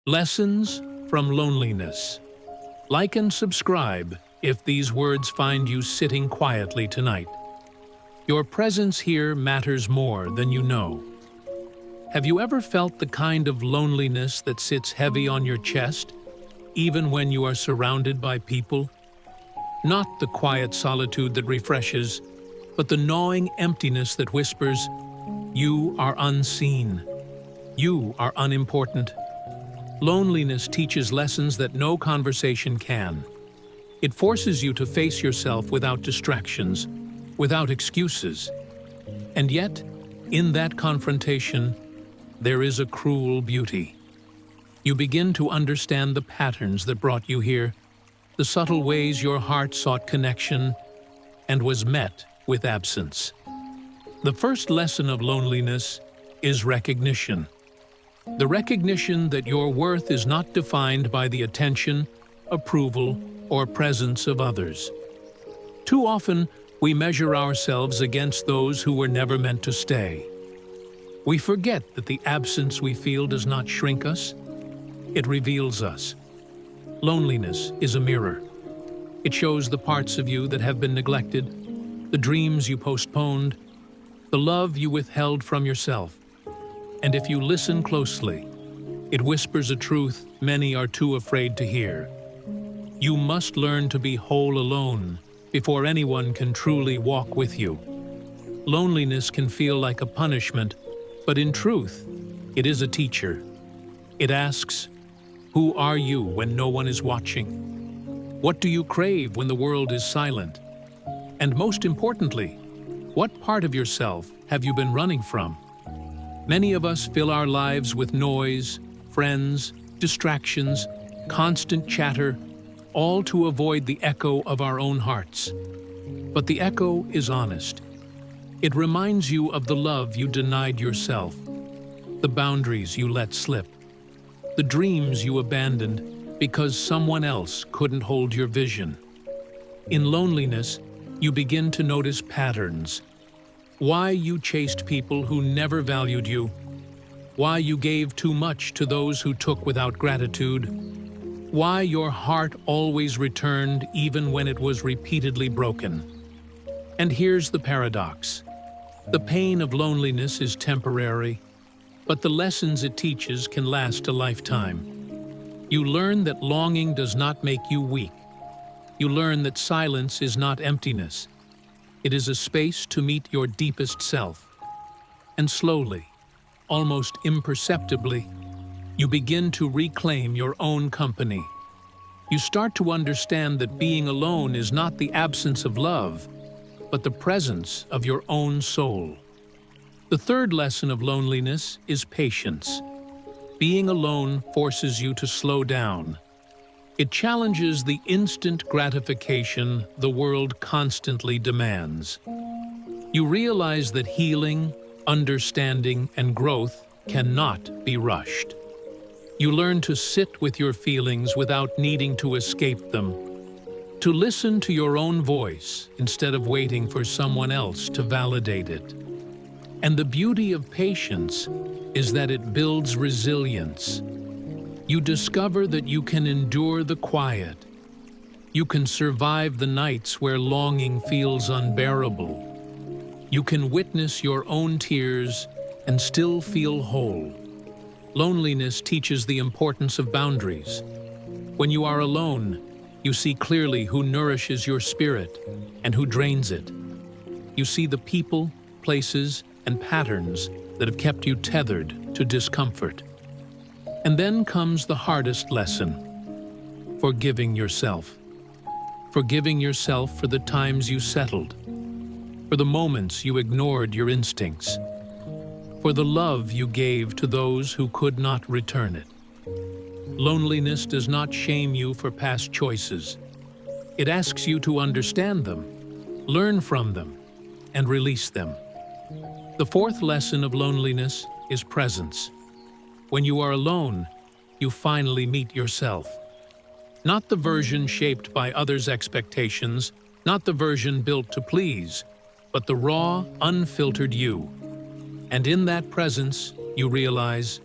Lessons from loneliness. Like and subscribe if these words find you sitting quietly tonight. Your presence here matters more than you know. Have you ever felt the kind of loneliness that sits heavy on your chest, even when you are surrounded by people? Not the quiet solitude that refreshes, but the gnawing emptiness that whispers, "You are unseen. You are unimportant." Loneliness teaches lessons that no conversation can. It forces you to face yourself without distractions, without excuses. And yet, in that confrontation, there is a cruel beauty. You begin to understand the patterns that brought you here, the subtle ways your heart sought connection and was met with absence. The first lesson of loneliness is recognition. The recognition that your worth is not defined by the attention, approval, or presence of others. Too often, we measure ourselves against those who were never meant to stay. We forget that the absence we feel does not shrink us, it reveals us. Loneliness is a mirror. It shows the parts of you that have been neglected, the dreams you postponed, the love you withheld from yourself. And if you listen closely, it whispers a truth many are too afraid to hear. You must learn to be whole alone before anyone can truly walk with you. Loneliness can feel like a punishment, but in truth, it is a teacher. It asks, who are you when no one is watching? What do you crave when the world is silent? And most importantly, what part of yourself have you been running from? Many of us fill our lives with noise, friends, distractions, constant chatter, all to avoid the echo of our own hearts. But the echo is honest. It reminds you of the love you denied yourself, the boundaries you let slip, the dreams you abandoned because someone else couldn't hold your vision. In loneliness, you begin to notice patterns. Why you chased people who never valued you, why you gave too much to those who took without gratitude, why your heart always returned even when it was repeatedly broken. And here's the paradox. The pain of loneliness is temporary, but the lessons it teaches can last a lifetime. You learn that longing does not make you weak. You learn that silence is not emptiness. It is a space to meet your deepest self. And slowly, almost imperceptibly, you begin to reclaim your own company. You start to understand that being alone is not the absence of love, but the presence of your own soul. The third lesson of loneliness is patience. Being alone forces you to slow down. It challenges the instant gratification the world constantly demands. You realize that healing, understanding, and growth cannot be rushed. You learn to sit with your feelings without needing to escape them, to listen to your own voice instead of waiting for someone else to validate it. And the beauty of patience is that it builds resilience. You discover that you can endure the quiet. You can survive the nights where longing feels unbearable. You can witness your own tears and still feel whole. Loneliness teaches the importance of boundaries. When you are alone, you see clearly who nourishes your spirit and who drains it. You see the people, places, and patterns that have kept you tethered to discomfort. And then comes the hardest lesson: forgiving yourself. Forgiving yourself for the times you settled, for the moments you ignored your instincts, for the love you gave to those who could not return it. Loneliness does not shame you for past choices. It asks you to understand them, learn from them, and release them. The fourth lesson of loneliness is presence. When you are alone, you finally meet yourself. Not the version shaped by others' expectations, not the version built to please, but the raw, unfiltered you. And in that presence, you realize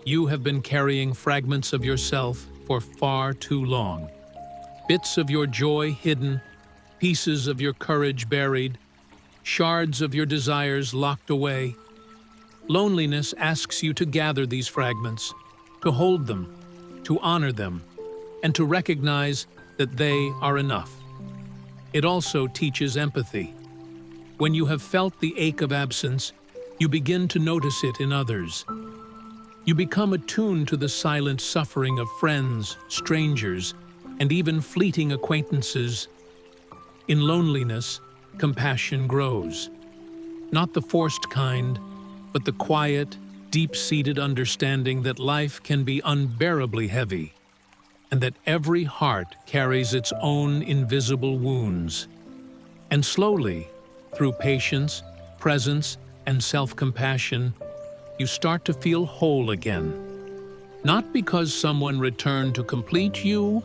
You have been carrying fragments of yourself for far too long. Bits of your joy hidden, pieces of your courage buried, shards of your desires locked away. Loneliness asks you to gather these fragments, to hold them, to honor them, and to recognize that they are enough. It also teaches empathy. When you have felt the ache of absence, you begin to notice it in others. You become attuned to the silent suffering of friends, strangers, and even fleeting acquaintances. In loneliness, compassion grows. Not the forced kind, but the quiet, deep-seated understanding that life can be unbearably heavy, and that every heart carries its own invisible wounds. And slowly, through patience, presence, and self-compassion, you start to feel whole again. Not because someone returned to complete you,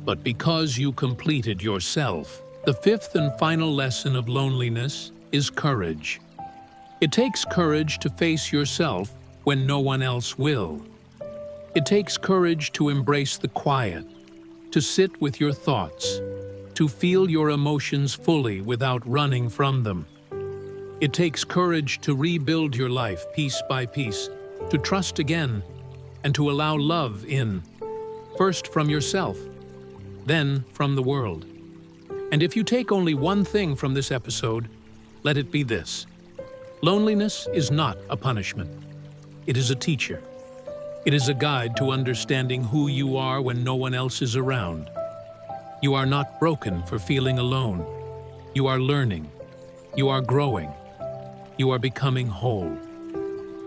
but because you completed yourself. The fifth and final lesson of loneliness is courage. It takes courage to face yourself when no one else will. It takes courage to embrace the quiet, to sit with your thoughts, to feel your emotions fully without running from them. It takes courage to rebuild your life piece by piece, to trust again, and to allow love in, first from yourself, then from the world. And if you take only one thing from this episode, let it be this. Loneliness is not a punishment. It is a teacher. It is a guide to understanding who you are when no one else is around. You are not broken for feeling alone. You are learning. You are growing. You are becoming whole.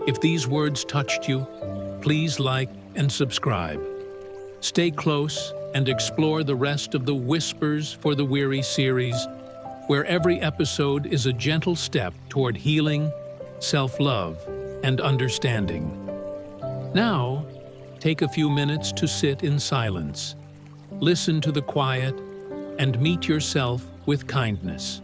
If these words touched you, please like and subscribe. Stay close and explore the rest of the Whispers for the Weary series, where every episode is a gentle step toward healing, self-love, and understanding. Now, take a few minutes to sit in silence, listen to the quiet, and meet yourself with kindness.